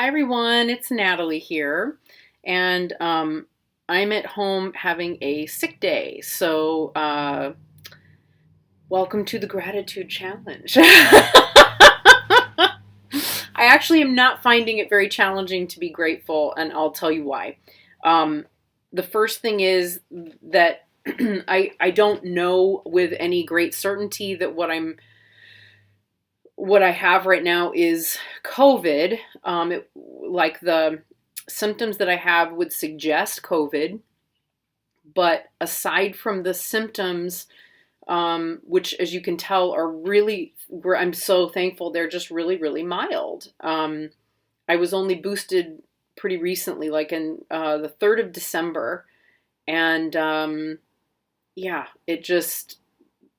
Hi everyone, it's Natalie here, and I'm at home having a sick day. So, welcome to the gratitude challenge. I actually am not finding it very challenging to be grateful, and I'll tell you why. Um, the first thing is that I don't know with any great certainty that what I have right now is COVID. Like the symptoms that I have would suggest COVID, but aside from the symptoms, which as you can tell are really, I'm so thankful they're just really, really mild. I was only boosted pretty recently, like in the 3rd of December, and yeah, it just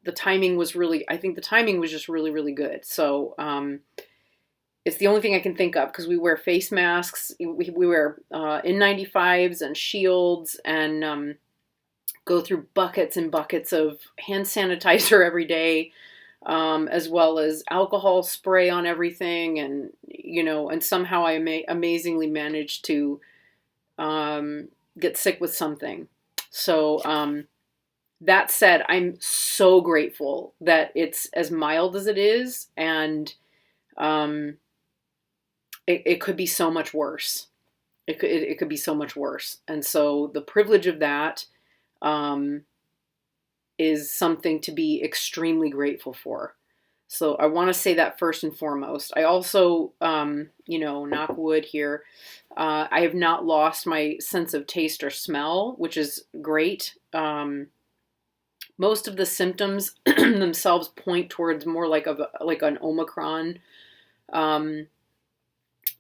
the timing was really, I think the timing was just really, really good. So, it's the only thing I can think of because we wear face masks, we wear N95s and shields, and go through buckets and buckets of hand sanitizer every day, as well as alcohol spray on everything. And, and somehow I amazingly managed to get sick with something. So, that said, I'm so grateful that it's as mild as it is, and it could be so much worse. It could be so much worse. And so the privilege of that um, is something to be extremely grateful for. So I want to say that first and foremost. I also, knock wood here, I have not lost my sense of taste or smell, which is great. Most of the symptoms themselves point towards more like an Omicron um,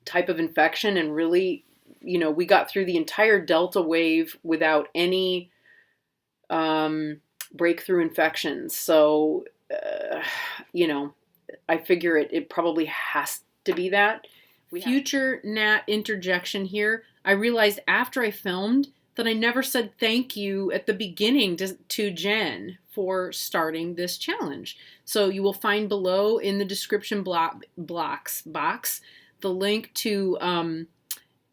type of infection, and really, we got through the entire Delta wave without any breakthrough infections. So, you know, I figure it probably has to be that. Future Nat interjection here. I realized after I filmed that I never said thank you at the beginning to Jen for starting this challenge. So you will find below in the description box the link to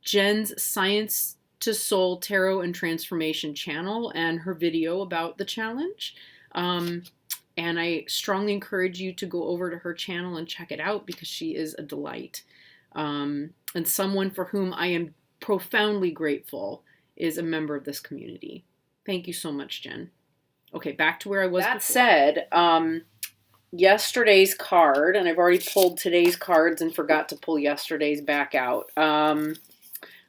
Jen's Science to Soul Tarot and Transformation channel and her video about the challenge. And I strongly encourage you to go over to her channel and check it out because she is a delight. And someone for whom I am profoundly grateful is a member of this community. Thank you so much, Jen. Okay, back to where I was before. That said, yesterday's card, and I've already pulled today's cards and forgot to pull yesterday's back out. I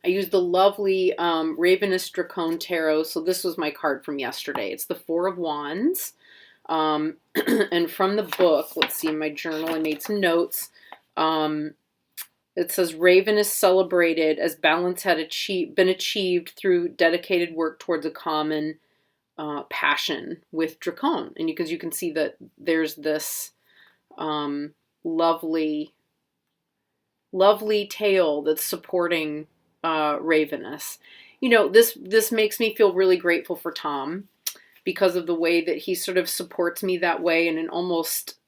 used the lovely Ravenous Dracone Tarot, so this was my card from yesterday. It's the Four of Wands. And from the book, let's see, in my journal, I made some notes. It says, Raven is celebrated as balance had been achieved through dedicated work towards a common passion with Dracone. And because you can see that there's this lovely, lovely tale that's supporting Ravenous. This makes me feel really grateful for Tom because of the way that he sort of supports me that way, and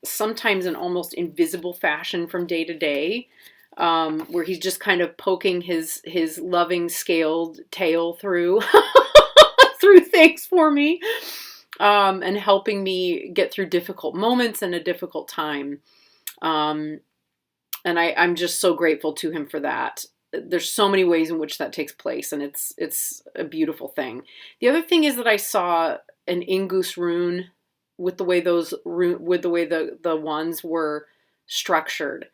sometimes in almost invisible fashion from day to day, where he's just kind of poking his loving scaled tail through through things for me, and helping me get through difficult moments and a difficult time. And I'm just so grateful to him for that. There's so many ways in which that takes place, and it's a beautiful thing. The other thing is that I saw an Ingus rune with the way the wands were structured,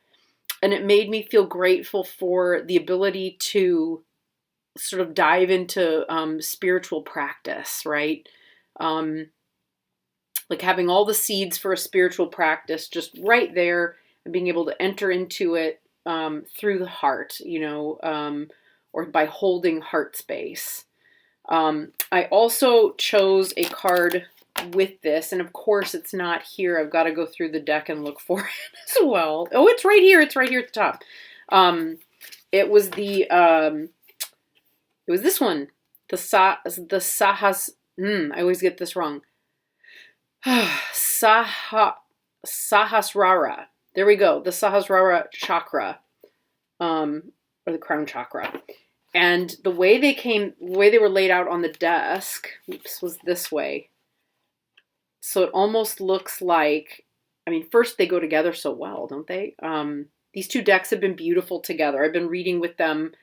and it made me feel grateful for the ability to sort of dive into spiritual practice, right? Like having all the seeds for a spiritual practice just right there, and being able to enter into it through the heart, or by holding heart space. I also chose a card with this, and of course it's not here. I've got to go through the deck and look for it as well. Oh, it's right here. It's right here at the top. It was this one, the Sahas. I always get this wrong. Sahasrara. There we go. The Sahasrara chakra. or the crown chakra. And the way they were laid out on the desk, was this way. So it almost looks like, I mean, first they go together so well, don't they? These two decks have been beautiful together. I've been reading with them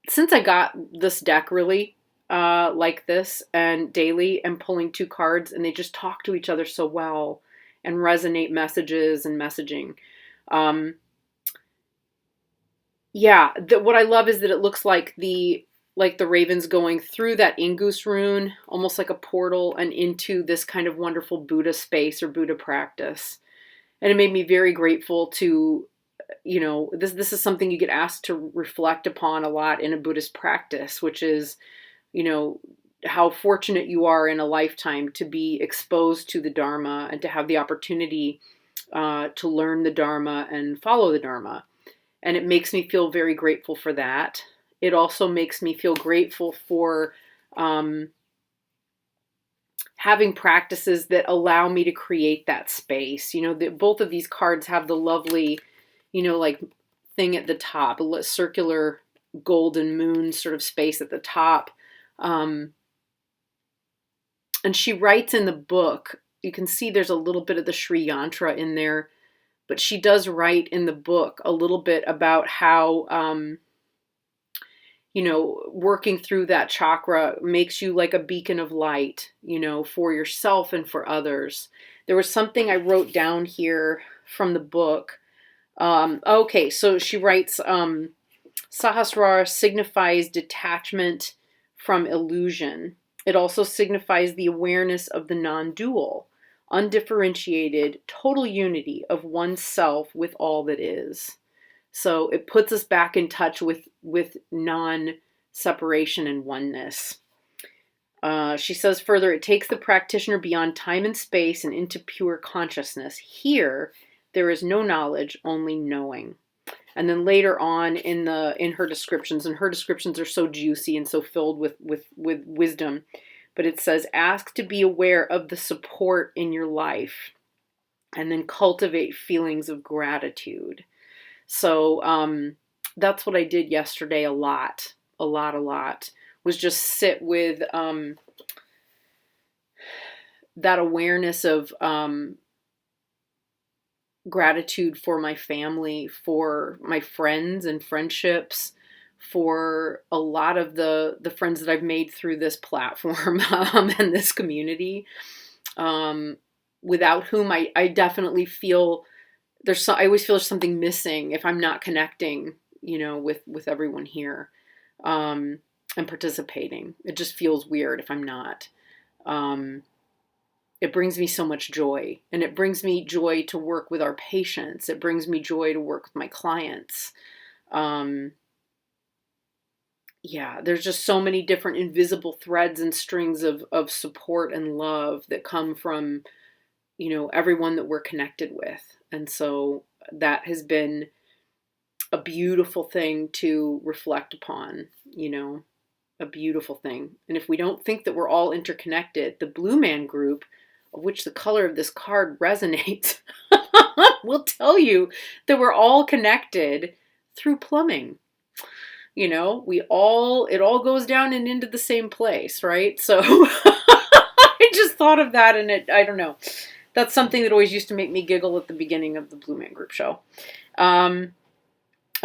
since I got this deck, really, like this, and daily, and pulling two cards, and they just talk to each other so well and resonate messages and messaging. Yeah, what I love is that it looks like the ravens going through that Ingus rune, almost like a portal, and into this kind of wonderful Buddha space or Buddha practice. And it made me very grateful to, this is something you get asked to reflect upon a lot in a Buddhist practice, which is, how fortunate you are in a lifetime to be exposed to the Dharma and to have the opportunity to learn the Dharma and follow the Dharma. And it makes me feel very grateful for that. It also makes me feel grateful for having practices that allow me to create that space. Both of these cards have the lovely, like thing at the top, a circular golden moon sort of space at the top. And she writes in the book, you can see there's a little bit of the Sri Yantra in there, but she does write in the book a little bit about how, working through that chakra makes you like a beacon of light, for yourself and for others. There was something I wrote down here from the book. Okay, so she writes, Sahasrara signifies detachment from illusion. It also signifies the awareness of the non-dual, undifferentiated, total unity of oneself with all that is. So it puts us back in touch with non-separation and oneness. She says further, it takes the practitioner beyond time and space and into pure consciousness. Here, there is no knowledge, only knowing. And then later on in her descriptions, and her descriptions are so juicy and so filled with wisdom, but it says, ask to be aware of the support in your life, and then cultivate feelings of gratitude. So that's what I did yesterday a lot, was just sit with that awareness of gratitude for my family, for my friends and friendships, for a lot of the friends that I've made through this platform and this community, without whom I definitely feel I always feel there's something missing if I'm not connecting, with everyone here, and participating. It just feels weird if I'm not. It brings me so much joy, and it brings me joy to work with our patients. It brings me joy to work with my clients. There's just so many different invisible threads and strings of support and love that come from, everyone that we're connected with. And so that has been a beautiful thing to reflect upon, a beautiful thing. And if we don't think that we're all interconnected, the Blue Man Group, of which the color of this card resonates, will tell you that we're all connected through plumbing. It all goes down and into the same place, right? So I just thought of that, and I don't know. That's something that always used to make me giggle at the beginning of the Blue Man Group show. I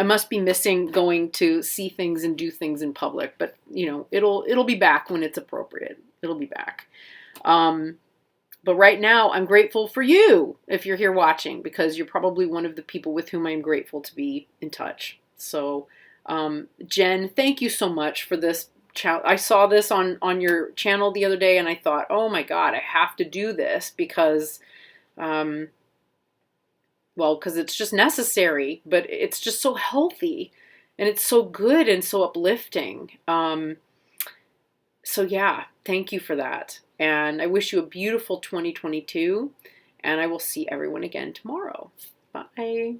must be missing going to see things and do things in public, but it'll be back when it's appropriate. It'll be back. But right now, I'm grateful for you if you're here watching, because you're probably one of the people with whom I'm grateful to be in touch. So, Jen, thank you so much for this. I saw this on your channel the other day, and I thought, oh my God, I have to do this because, because it's just necessary, but it's just so healthy, and it's so good and so uplifting. So yeah, thank you for that. And I wish you a beautiful 2022, and I will see everyone again tomorrow. Bye.